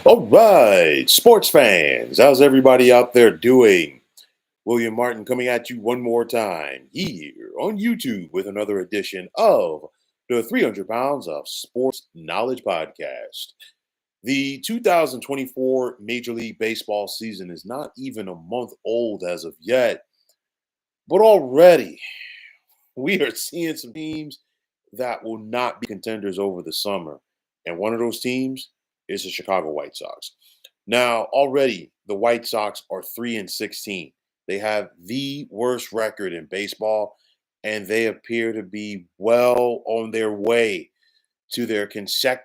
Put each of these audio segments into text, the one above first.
All right, sports fans, how's everybody out there doing? William Martin coming at you one more time here on YouTube with another edition of the 300 Pounds of Sports Knowledge Podcast. The 2024 Major League Baseball season is not even a month old as of yet, but already we are seeing some teams that will not be contenders over the summer. And one of those teams is the Chicago White Sox. Now, already the White Sox are 3-16. They have the worst record in baseball, and they appear to be well on their way to their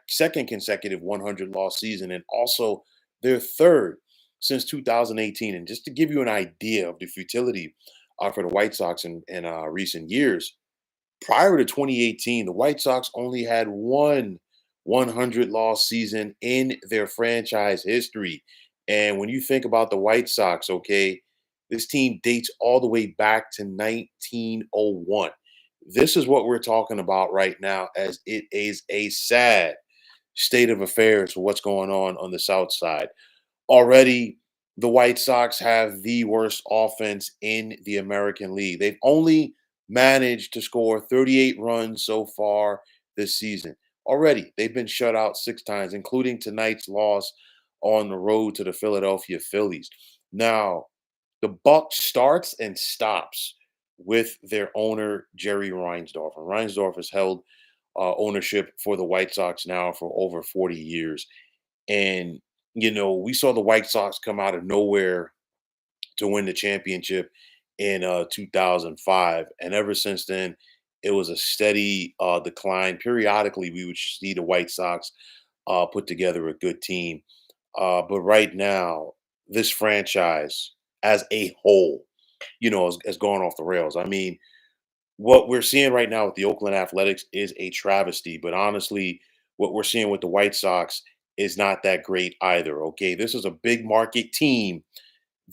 second consecutive 100 loss season and also their third since 2018. And just to give you an idea of the futility for the White Sox in recent years, prior to 2018, the White Sox only had one 100 loss season in their franchise history. And when you think about the White Sox, okay, this team dates all the way back to 1901. This is what we're talking about right now, as it is a sad state of affairs for what's going on the South Side. Already, the White Sox have the worst offense in the American League. They've only managed to score 38 runs so far this season. Already, they've been shut out 6 times, including tonight's loss on the road to the Philadelphia Phillies. Now, the buck starts and stops with their owner, Jerry Reinsdorf. And Reinsdorf has held ownership for the White Sox now for over 40 years. And, we saw the White Sox come out of nowhere to win the championship in 2005. And ever since then, it was a steady decline. Periodically, we would see the White Sox put together a good team. But right now, this franchise as a whole, has gone off the rails. I mean, what we're seeing right now with the Oakland Athletics is a travesty. But honestly, what we're seeing with the White Sox is not that great either. Okay. This is a big market team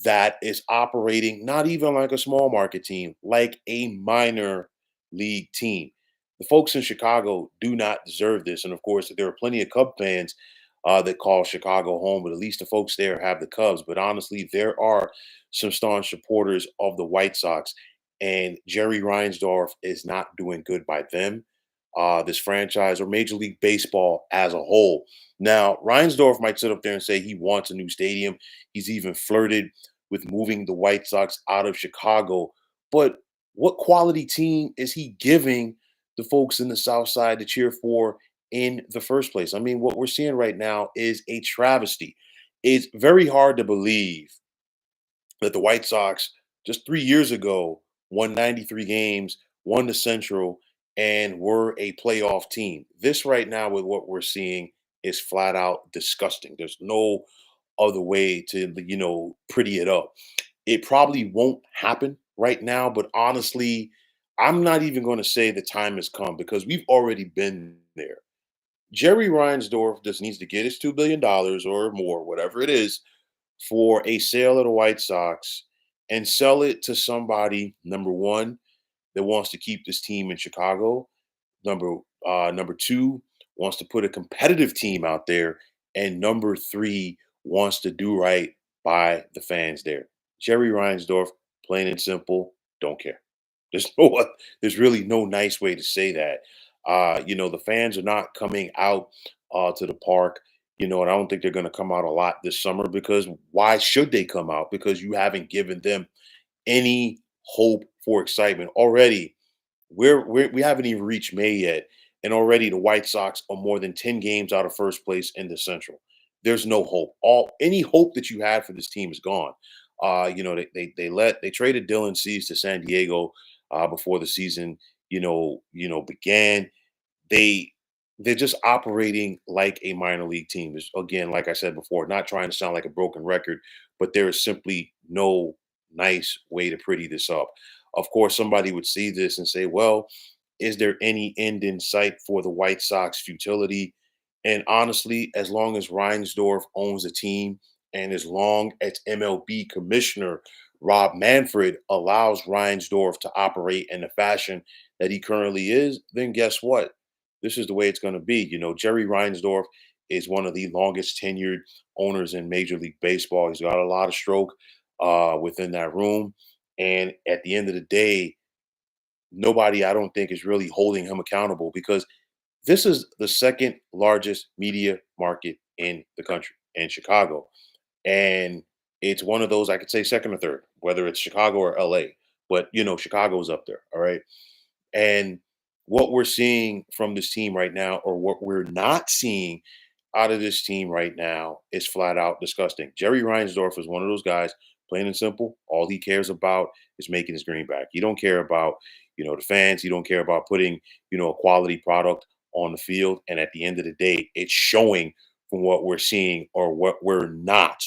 that is operating not even like a small market team, like a minor league team. The folks in Chicago do not deserve this. And of course, there are plenty of Cub fans that call Chicago home, but at least the folks there have the Cubs. But honestly, there are some staunch supporters of the White Sox, and Jerry Reinsdorf is not doing good by them, this franchise, or Major League Baseball as a whole. Now, Reinsdorf might sit up there and say he wants a new stadium. He's even flirted with moving the White Sox out of Chicago. But what quality team is he giving the folks in the South Side to cheer for in the first place? I mean, what we're seeing right now is a travesty. It's very hard to believe that the White Sox just 3 years ago won 93 games, won the Central, and were a playoff team. This right now, with what we're seeing, is flat out disgusting. There's no other way to, pretty it up. It probably won't happen right now, but honestly, I'm not even going to say the time has come because we've already been there. Jerry Reinsdorf just needs to get his $2 billion or more, whatever it is, for a sale of the White Sox and sell it to somebody, number one, that wants to keep this team in Chicago. Number two, wants to put a competitive team out there. And number three, wants to do right by the fans there. Jerry Reinsdorf, plain and simple, don't care. There's really no nice way to say that. The fans are not coming out to the park, and I don't think they're going to come out a lot this summer because why should they come out? Because you haven't given them any hope for excitement. Already, we haven't even reached May yet, and already the White Sox are more than 10 games out of first place in the Central. There's no hope. All any hope that you had for this team is gone. They traded Dylan Cease to San Diego before the season began. They they're just operating like a minor league team. Again, like I said before, not trying to sound like a broken record, but there is simply no nice way to pretty this up. Of course, somebody would see this and say, well, is there any end in sight for the White Sox futility? And honestly, as long as Reinsdorf owns a team and as long as MLB commissioner Rob Manfred allows Reinsdorf to operate in the fashion that he currently is, then guess what? This is the way it's going to be. Jerry Reinsdorf is one of the longest tenured owners in Major League Baseball. He's got a lot of stroke within that room. And at the end of the day, nobody, I don't think, is really holding him accountable because this is the second largest media market in the country, in Chicago. And it's one of those, I could say second or third, whether it's Chicago or LA. But, Chicago's up there. All right. And what we're seeing from this team right now, or what we're not seeing out of this team right now, is flat out disgusting. Jerry Reinsdorf is one of those guys, plain and simple. All he cares about is making his greenback. He don't care about, the fans. He don't care about putting, a quality product on the field. And at the end of the day, it's showing from what we're seeing or what we're not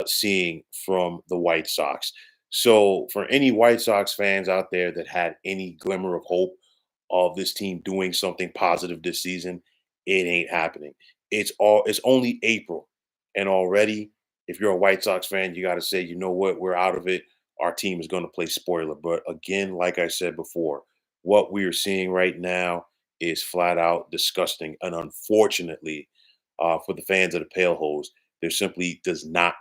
seeing from the White Sox. So, for any White Sox fans out there that had any glimmer of hope of this team doing something positive this season, it ain't happening. It's only April, and already, if you're a White Sox fan, you got to say, you know what, we're out of it. Our team is going to play spoiler. But again, like I said before, what we are seeing right now is flat out disgusting, and unfortunately, for the fans of the Pale Hose, there simply does not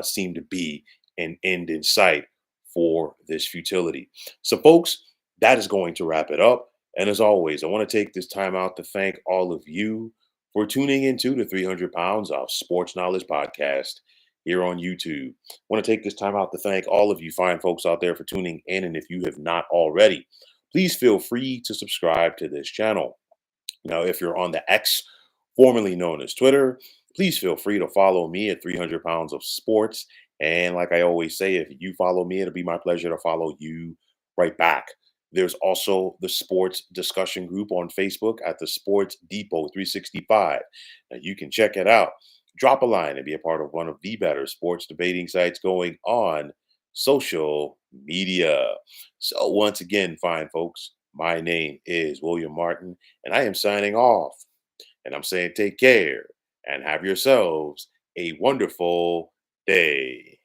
seem to be an end in sight for this futility. So, folks, that is going to wrap it up. And as always, I want to take this time out to thank all of you for tuning into the 300 Pounds of Sports Knowledge podcast here on YouTube. I want to take this time out to thank all of you fine folks out there for tuning in. And if you have not already, please feel free to subscribe to this channel. Now, if you're on the X, formerly known as Twitter, please feel free to follow me at 300 Pounds of Sports. And like I always say, if you follow me, it'll be my pleasure to follow you right back. There's also the sports discussion group on Facebook at the Sports Depot 365. Now, you can check it out. Drop a line and be a part of one of the better sports debating sites going on social media. So, once again, fine folks, my name is William Martin, and I am signing off. And I'm saying take care and have yourselves a wonderful day.